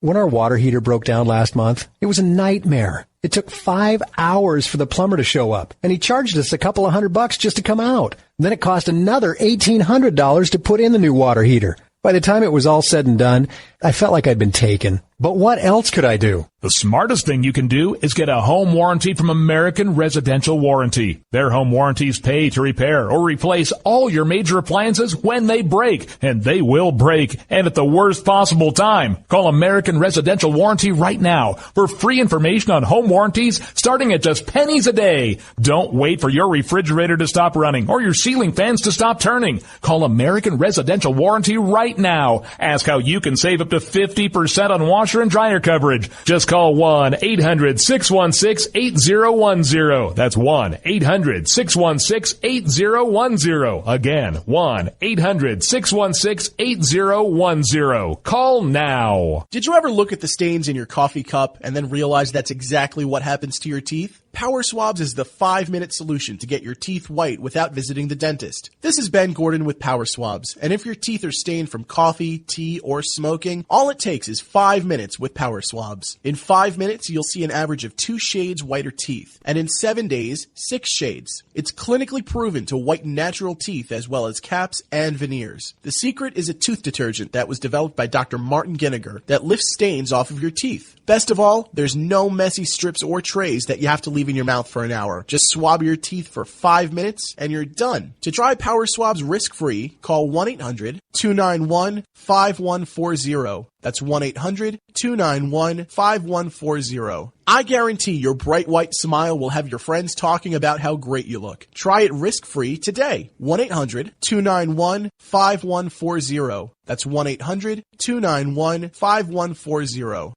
When our water heater broke down last month, it was a nightmare. It took 5 hours for the plumber to show up, and he charged us a couple of $100 just to come out. And then it cost another $1,800 to put in the new water heater. By the time it was all said and done, I felt like I'd been taken. But what else could I do? The smartest thing you can do is get a home warranty from American Residential Warranty. Their home warranties pay to repair or replace all your major appliances when they break, and they will break, and at the worst possible time. Call American Residential Warranty right now for free information on home warranties starting at just pennies a day. Don't wait for your refrigerator to stop running or your ceiling fans to stop turning. Call American Residential Warranty right now. Ask how you can save up to 50% on washer and dryer coverage. Just call 1-800-616-8010. That's 1-800-616-8010. Again, 1-800-616-8010. Call now. Did you ever look at the stains in your coffee cup and then realize that's exactly what happens to your teeth? Power Swabs is the 5-minute solution to get your teeth white without visiting the dentist. This is Ben Gordon with Power Swabs, and if your teeth are stained from coffee, tea, or smoking, all it takes is 5 minutes with Power Swabs. In 5 minutes, you'll see an average of 2 shades whiter teeth, and in 7 days, 6 shades. It's clinically proven to whiten natural teeth as well as caps and veneers. The secret is a tooth detergent that was developed by Dr. Martin Ginniger that lifts stains off of your teeth. Best of all, there's no messy strips or trays that you have to leave in your mouth for an hour. Just swab your teeth for 5 minutes and you're done. To try Power Swabs risk-free, call 1-800-291-5140. That's 1-800-291-5140. I guarantee your bright white smile will have your friends talking about how great you look. Try it risk-free today. 1-800-291-5140. That's 1-800-291-5140.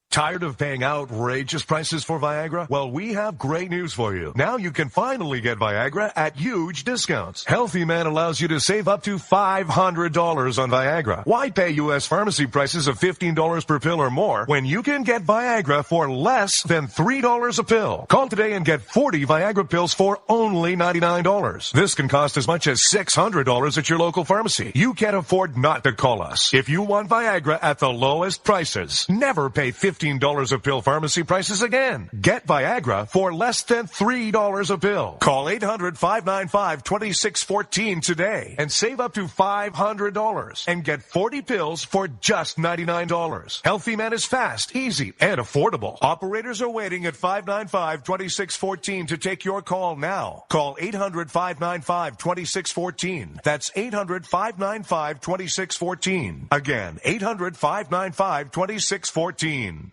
Tired of paying outrageous prices for Viagra? Well, we have great news for you. Now you can finally get Viagra at huge discounts. Healthy Man allows you to save up to $500 on Viagra. Why pay U.S. pharmacy prices of $15 per pill or more when you can get Viagra for less than $3 a pill? Call today and get 40 Viagra pills for only $99. This can cost as much as $600 at your local pharmacy. You can't afford not to call us. If you want Viagra at the lowest prices, never pay $15 a pill pharmacy prices again. Get Viagra for less than $3 a pill. Call 800-595-2614 today and save up to $500 and get 40 pills for just $99. Healthy Man is fast, easy, and affordable. Operators are waiting at 595-2614 to take your call now. Call 800-595-2614. That's 800-595-2614. Again, 800-595-2614.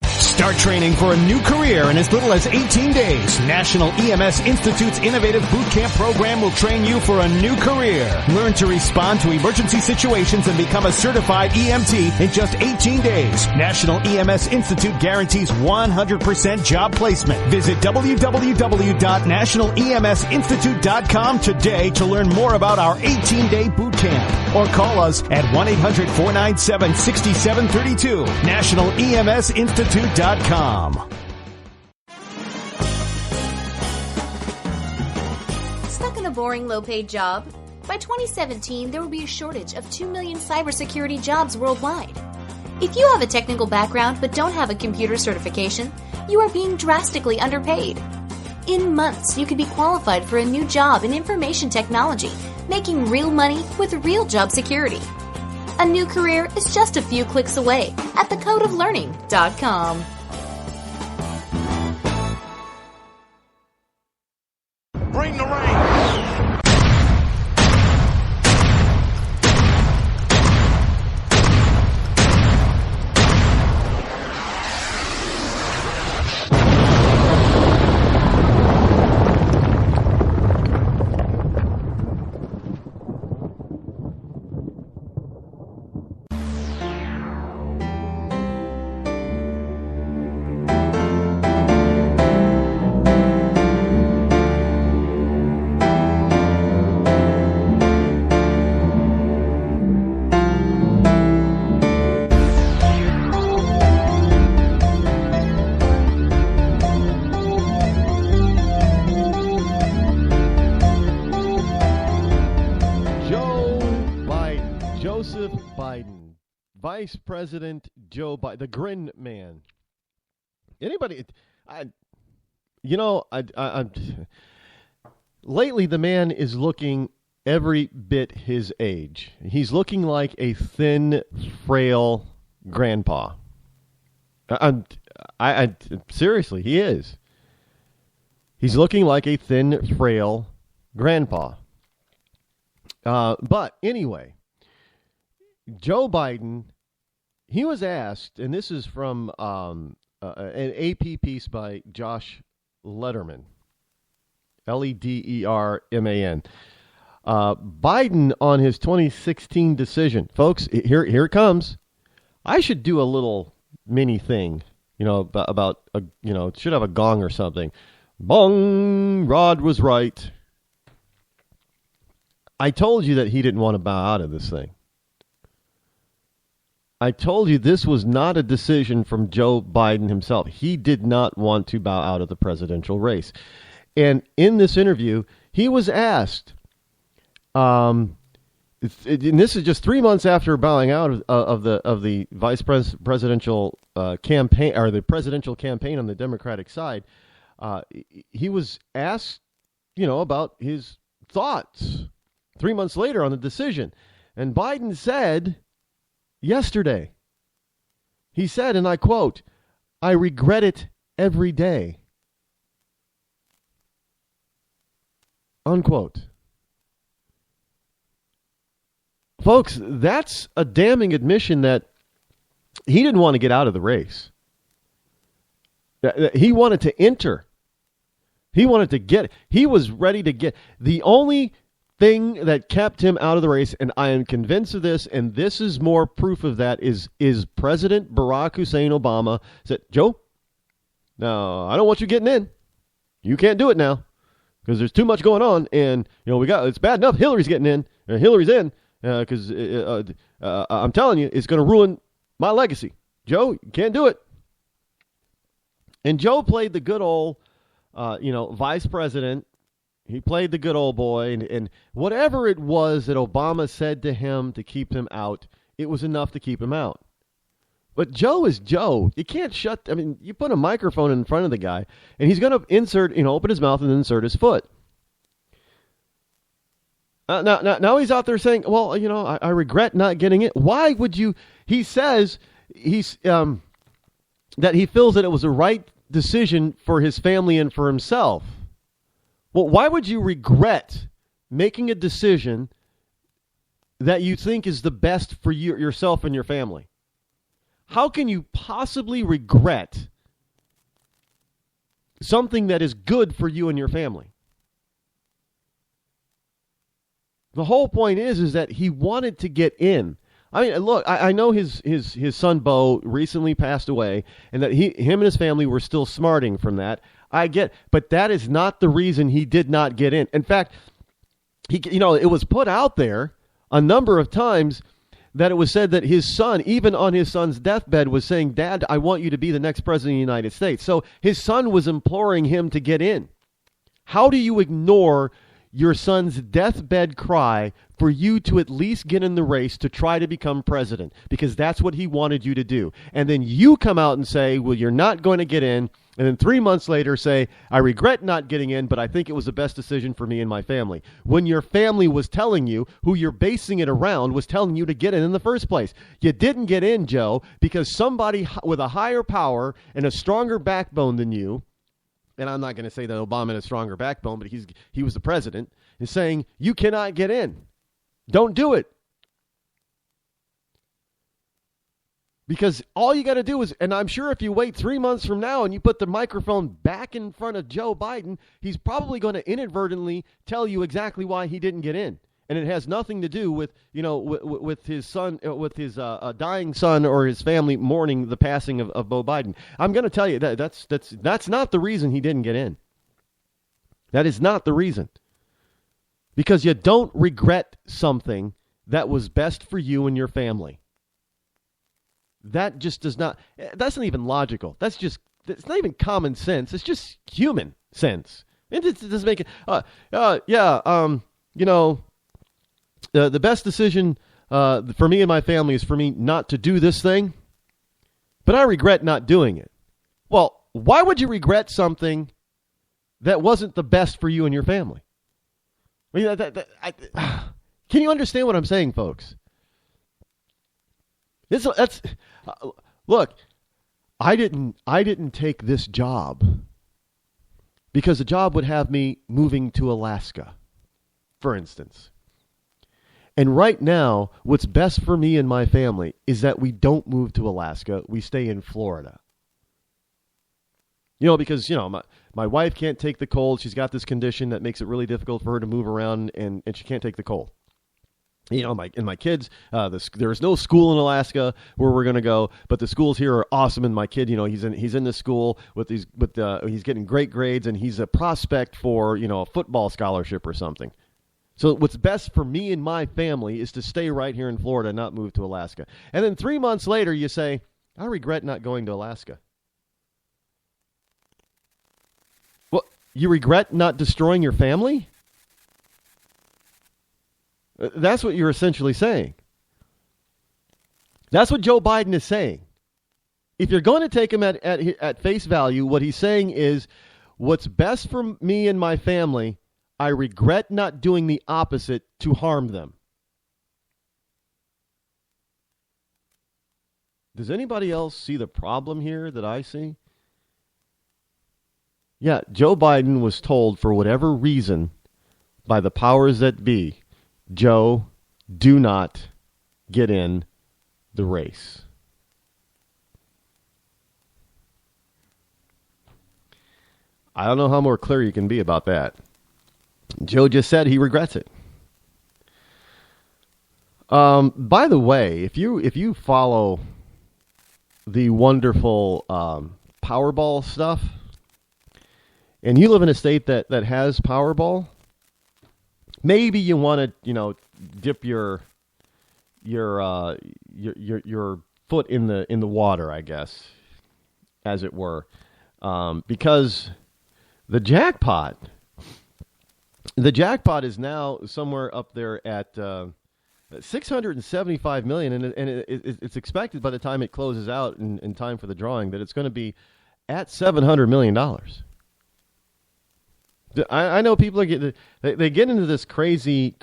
Start training for a new career in as little as 18 days. National EMS Institute's innovative boot camp program will train you for a new career. Learn to respond to emergency situations and become a certified EMT in just 18 days. National EMS Institute guarantees 100% job placement. Visit www.nationaleMSinstitute.com today to learn more about our 18-day boot camp. Or call us at 1-800-497-6732. NationalEMSinstitute.com. Stuck in a boring, low-paid job? By 2017, there will be a shortage of 2 million cybersecurity jobs worldwide. If you have a technical background but don't have a computer certification, you are being drastically underpaid. In months, you could be qualified for a new job in information technology, making real money with real job security. A new career is just a few clicks away at thecodeoflearning.com. Bring the rain. Vice President Joe Biden, the grin man. Anybody, lately the man is looking every bit his age. He's looking like a thin, frail grandpa. Seriously, he is. He's looking like a thin, frail grandpa. But anyway, Joe Biden, he was asked, and this is from an AP piece by Josh Lederman, Lederman. Biden on his 2016 decision. Folks, here it comes. I should do a little mini thing, about it should have a gong or something. Bong, Rod was right. I told you that he didn't want to bow out of this thing. I told you this was not a decision from Joe Biden himself. He did not want to bow out of the presidential race. And in this interview, he was asked, and this is just 3 months after bowing out of the vice presidential campaign, or the presidential campaign on the Democratic side. He was asked, about his thoughts 3 months later on the decision. And Biden said yesterday, he said, and I quote, "I regret it every day." Unquote. Folks, that's a damning admission that he didn't want to get out of the race. He wanted to enter. He wanted to get, he was ready to get. The only thing that kept him out of the race, and I am convinced of this, and this is more proof of that, is President Barack Hussein Obama said, "Joe, no, I don't want you getting in. You can't do it now because there's too much going on, and it's bad enough Hillary's getting in, or Hillary's in, because I'm telling you, it's going to ruin my legacy. Joe, you can't do it." And Joe played the good old, vice president. He played the good old boy, and whatever it was that Obama said to him to keep him out, it was enough to keep him out. But Joe is Joe. You can't you put a microphone in front of the guy, and he's going to open his mouth and insert his foot. Now he's out there saying, well, I regret not getting it. Why would you? He says that he feels that it was the right decision for his family and for himself. Well, why would you regret making a decision that you think is the best for yourself and your family? How can you possibly regret something that is good for you and your family? The whole point is that he wanted to get in. I mean, look, I know his son Bo recently passed away, and that him and his family were still smarting from that. I get, but that is not the reason he did not get in. In fact, it was put out there a number of times that it was said that his son, even on his son's deathbed, was saying, "Dad, I want you to be the next president of the United States." So his son was imploring him to get in. How do you ignore your son's deathbed cry for you to at least get in the race to try to become president? Because that's what he wanted you to do. And then you come out and say, well, you're not going to get in. And then 3 months later say, I regret not getting in, but I think it was the best decision for me and my family. When your family was telling you, who you're basing it around, was telling you to get in the first place. You didn't get in, Joe, because somebody with a higher power and a stronger backbone than you, and I'm not going to say that Obama had a stronger backbone, but he was the president, is saying, you cannot get in. Don't do it. Because all you got to do is, and I'm sure if you wait 3 months from now and you put the microphone back in front of Joe Biden, he's probably going to inadvertently tell you exactly why he didn't get in. And it has nothing to do with, with his son, with his dying son or his family mourning the passing of Beau Biden. I'm going to tell you that's not the reason he didn't get in. That is not the reason. Because you don't regret something that was best for you and your family. That just does not, that's not even logical. It's not even common sense. It's just human sense. It doesn't make it, the best decision for me and my family is for me not to do this thing, but I regret not doing it. Well, why would you regret something that wasn't the best for you and your family? I mean, can you understand what I'm saying, folks? Look, I didn't take this job because the job would have me moving to Alaska, for instance. And right now, what's best for me and my family is that we don't move to Alaska. We stay in Florida. Because, my wife can't take the cold. She's got this condition that makes it really difficult for her to move around, and she can't take the cold. My kids, there is no school in Alaska where we're going to go, but the schools here are awesome. And my kid, he's in this school he's getting great grades, and he's a prospect for, a football scholarship or something. So what's best for me and my family is to stay right here in Florida, not move to Alaska. And then 3 months later, you say, I regret not going to Alaska. Well, you regret not destroying your family? That's what you're essentially saying. That's what Joe Biden is saying. If you're going to take him at face value, what he's saying is, what's best for me and my family, I regret not doing the opposite to harm them. Does anybody else see the problem here that I see? Yeah, Joe Biden was told for whatever reason by the powers that be, Joe, do not get in the race. I don't know how more clear you can be about that. Joe just said he regrets it. By the way, if you follow the wonderful Powerball stuff, and you live in a state that has Powerball, maybe you want to, dip your foot in the water, I guess, as it were, because the jackpot is now somewhere up there at $675 million, and it's expected by the time it closes out in time for the drawing that it's going to be at $700 million. I know people are they get into this crazy,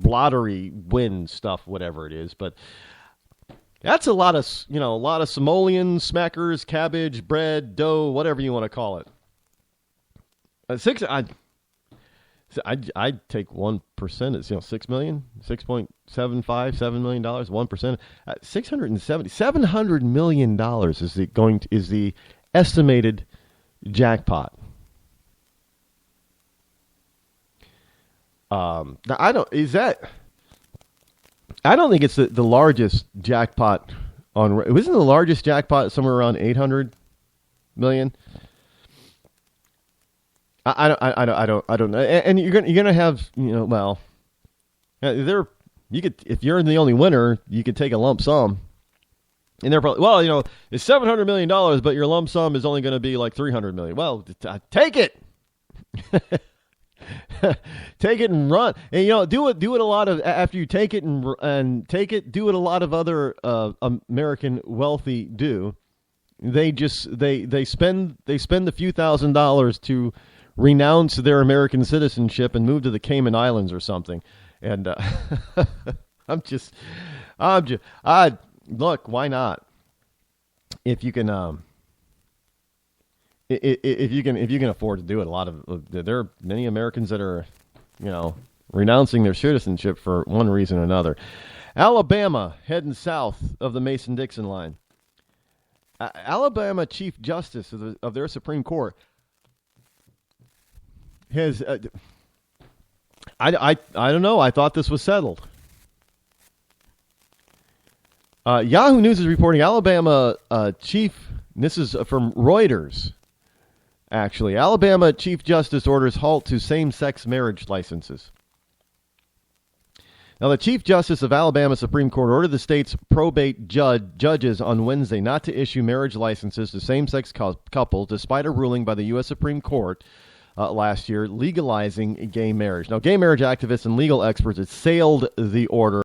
lottery win stuff, whatever it is, but that's a lot of simoleons, smackers, cabbage, bread, dough, whatever you want to call it. I'd take 1%. It's $6 million, $7 million, 1%. $700 million is the estimated jackpot. I don't think it's the largest jackpot on. Wasn't the largest jackpot somewhere around 800 million? I don't know. And you're gonna have, you could, if you're the only winner, you could take a lump sum. And they're probably, it's $700 million, but your lump sum is only going to be like $300 million. Well, take it. Take it and run. And, do it a lot of, after you take it and take it, do it a lot of other American wealthy do. They spend a few $1,000s to renounce their American citizenship and move to the Cayman Islands or something. And look, why not? If you can, if you can afford to do it, there are many Americans that are, renouncing their citizenship for one reason or another. Alabama heading south of the Mason-Dixon line. Alabama Chief Justice of their Supreme Court has. I don't know. I thought this was settled. Yahoo News is reporting Alabama Chief, this is from Reuters, actually. Alabama Chief Justice orders halt to same-sex marriage licenses. Now, the Chief Justice of Alabama Supreme Court ordered the state's probate judges on Wednesday not to issue marriage licenses to same-sex couples, despite a ruling by the U.S. Supreme Court last year legalizing gay marriage. Now, gay marriage activists and legal experts assailed the order